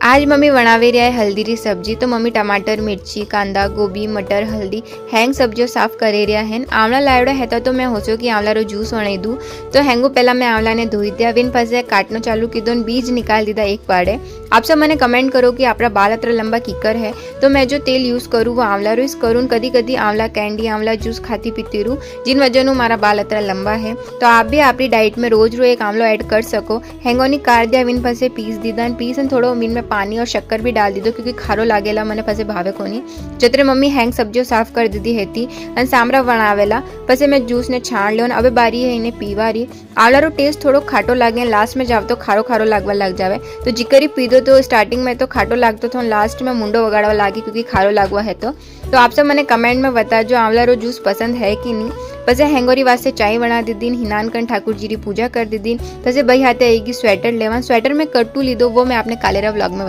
आज मम्मी बनावी रहा है हल्दी री सब्जी। तो मम्मी टमाटर, मिर्ची, कांदा, गोभी, मटर, हल्दी हैंग सब्जियों साफ करे रहा है। आवला लावड़ा है तो मैं होचो कि आवला रो जूस वणाई दूँ। तो हेंगो पहला मैं आवला ने धोई दिया, विन पासे काटनो चालू कीधो, बीज निकाल दीधा एक पाड़े। आप सब मैंने कमेंट करो कि आपरा बाल अत्र लंबा कीकर है। तो मैं जो तेल यूज करूँ वो आवला रो यूज करूँ। कदी कदी आवला कैंडी, आवला जूस खाती पीती रू, जिन वजह मारा बाल अत्र लंबा है। तो आप भी आपकी डाइट में रोज रो एक आवलो ऐड कर सको। हेंगोनी कार दिया, विन पासे पीस दीधा, पीस थोड़ो विन में पानी और शक्कर भी डाल दीधो क्योंकि खारो लागेला मने पासे भावे कोनी। जतरे मम्मी हैंग सब्जियों साफ कर दीधी हेती अने सामरा वणावेला। पछे मैं जूस ने छाण लियो। अबे बारी है इने पीवारी। आवलारो टेस्ट थोड़ो खाटो लागे, लास्ट में जाव तो खारो खारो लागवा लग जावे। तो जिकरी पीधो तो स्टार्टिंग में तो खाटो लागतो तो लास्ट में मुंडो वगाड़वा लागी क्योंकि खारो लागवा है। तो आप सब मैंने कमेंट में बताजो आवलारो जूस पसंद है कि नहीं। पछे हेंगोरी वास्ते चाय बना दीधी, हिनानकन ठाकुर जी की पूजा कर दीधी। पछे भाई हाथे आएगी स्वेटर लेवा। स्वेटर में कट्टू लीधो, वो मैं आपने कालेरा व्लॉग में